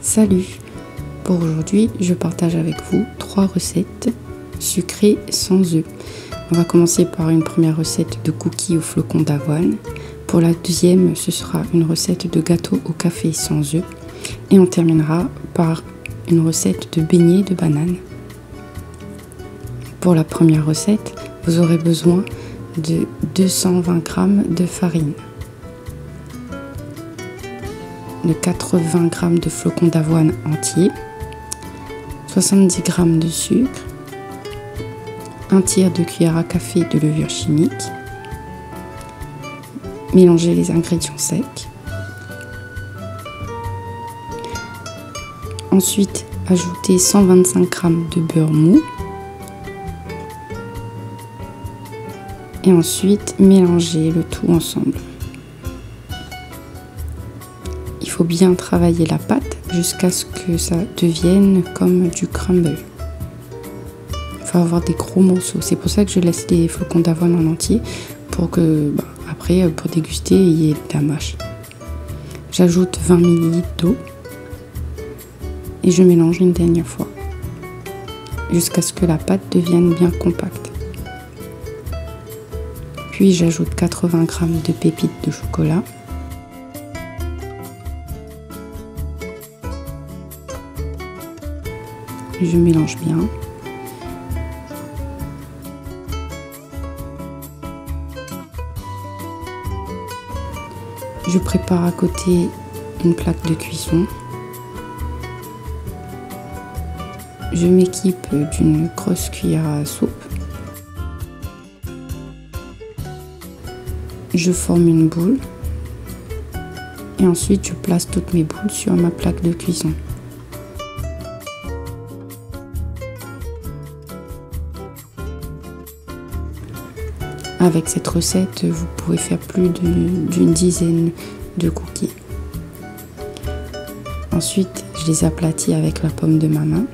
Salut! Pour aujourd'hui, je partage avec vous 3 recettes sucrées sans œufs. On va commencer par une première recette de cookies aux flocons d'avoine. Pour la deuxième, ce sera une recette de gâteau au café sans œufs. Et on terminera par une recette de beignets de banane. Pour la première recette, vous aurez besoin de 220 g de farine, de 80 g de flocons d'avoine entiers, 70 g de sucre, 1 tiers de cuillère à café de levure chimique. Mélangez les ingrédients secs. Ensuite, ajoutez 125 g de beurre mou. Et ensuite, mélangez le tout ensemble. Il faut bien travailler la pâte jusqu'à ce que ça devienne comme du crumble. Il faut avoir des gros morceaux. C'est pour ça que je laisse les flocons d'avoine en entier pour que, après, pour déguster, il y ait de la mâche. J'ajoute 20 ml d'eau et je mélange une dernière fois jusqu'à ce que la pâte devienne bien compacte. Puis j'ajoute 80 g de pépites de chocolat. Je mélange bien. Je prépare à côté une plaque de cuisson. Je m'équipe d'une grosse cuillère à soupe. Je forme une boule et ensuite je place toutes mes boules sur ma plaque de cuisson. Avec cette recette, vous pouvez faire plus d'une dizaine de cookies. Ensuite, je les aplatis avec la paume de ma main.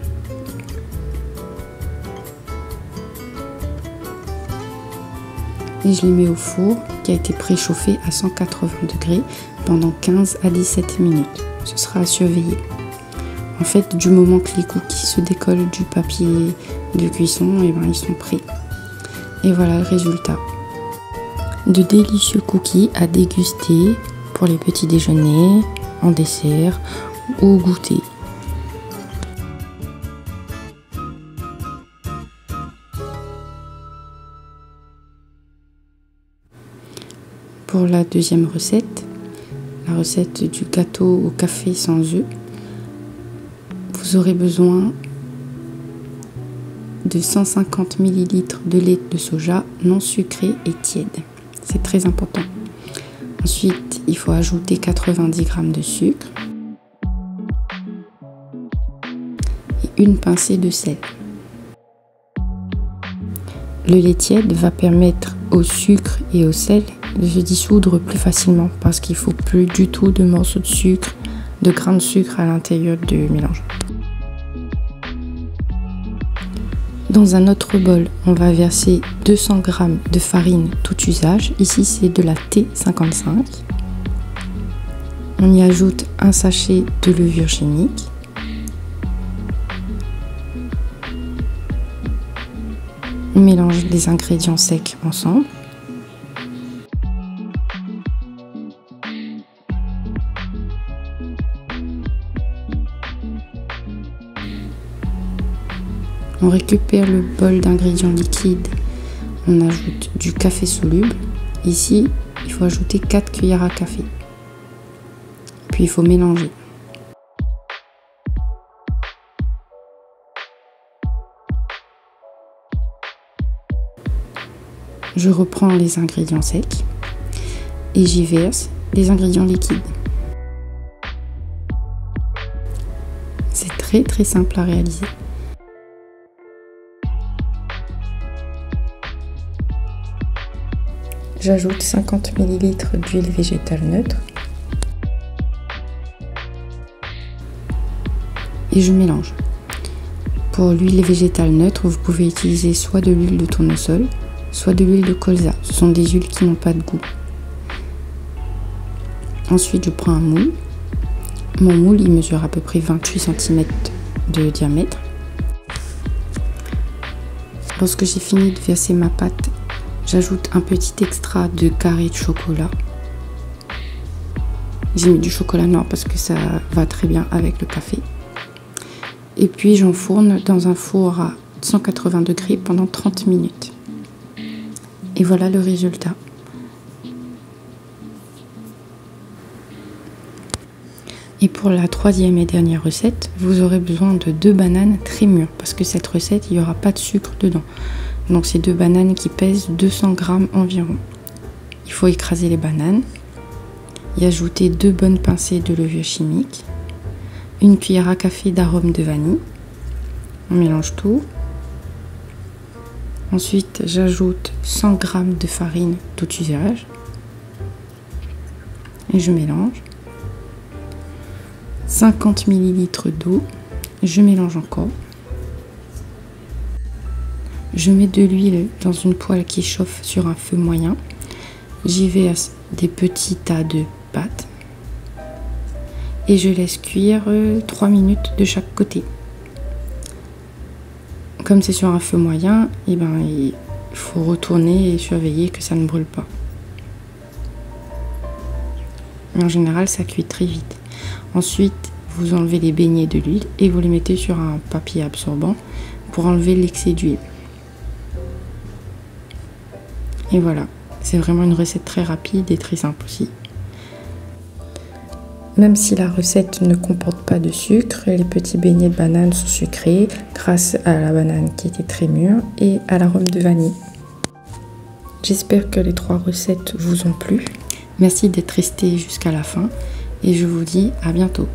Et je les mets au four qui a été préchauffé à 180 degrés pendant 15 à 17 minutes. Ce sera à surveiller. En fait, du moment que les cookies se décollent du papier de cuisson, ils sont prêts. Et voilà le résultat. De délicieux cookies à déguster pour les petits déjeuners, en dessert ou au goûter. Pour la deuxième recette, la recette du gâteau au café sans œufs, vous aurez besoin de 150 ml de lait de soja non sucré et tiède. C'est très important. Ensuite, il faut ajouter 90 g de sucre et une pincée de sel. Le lait tiède va permettre au sucre et au sel de se dissoudre plus facilement parce qu'il ne faut plus du tout de morceaux de sucre, de grains de sucre à l'intérieur du mélange. Dans un autre bol, on va verser 200 g de farine tout usage. Ici, c'est de la T55. On y ajoute un sachet de levure chimique. On mélange les ingrédients secs ensemble. On récupère le bol d'ingrédients liquides, on ajoute du café soluble. Ici, il faut ajouter 4 cuillères à café. Puis il faut mélanger. Je reprends les ingrédients secs et j'y verse les ingrédients liquides. C'est très simple à réaliser. J'ajoute 50 ml d'huile végétale neutre et je mélange. Pour l'huile végétale neutre, vous pouvez utiliser soit de l'huile de tournesol, soit de l'huile de colza. Ce sont des huiles qui n'ont pas de goût. Ensuite, je prends un moule, Mon moule, il mesure à peu près 28 cm de diamètre. Lorsque j'ai fini de verser ma pâte, j'ajoute un petit extra de carré de chocolat. J'ai mis du chocolat noir parce que ça va très bien avec le café. Et puis j'enfourne dans un four à 180 degrés pendant 30 minutes. Et voilà le résultat. Et pour la troisième et dernière recette, vous aurez besoin de 2 bananes très mûres parce que cette recette, il n'y aura pas de sucre dedans. Donc c'est 2 bananes qui pèsent 200 grammes environ. Il faut écraser les bananes, y ajouter 2 bonnes pincées de levure chimique, 1 cuillère à café d'arôme de vanille. On mélange tout. Ensuite, j'ajoute 100 g de farine tout usage et je mélange. 50 ml d'eau, je mélange encore. Je mets de l'huile dans une poêle qui chauffe sur un feu moyen. J'y verse des petits tas de pâte et je laisse cuire 3 minutes de chaque côté. Comme c'est sur un feu moyen, il faut retourner et surveiller que ça ne brûle pas. Mais en général, ça cuit très vite. Ensuite, vous enlevez les beignets de l'huile et vous les mettez sur un papier absorbant pour enlever l'excès d'huile. Et voilà, c'est vraiment une recette très rapide et très simple aussi. Même si la recette ne comporte pas de sucre, les petits beignets de banane sont sucrés grâce à la banane qui était très mûre et à l'arôme de vanille. J'espère que les 3 recettes vous ont plu. Merci d'être resté jusqu'à la fin et je vous dis à bientôt.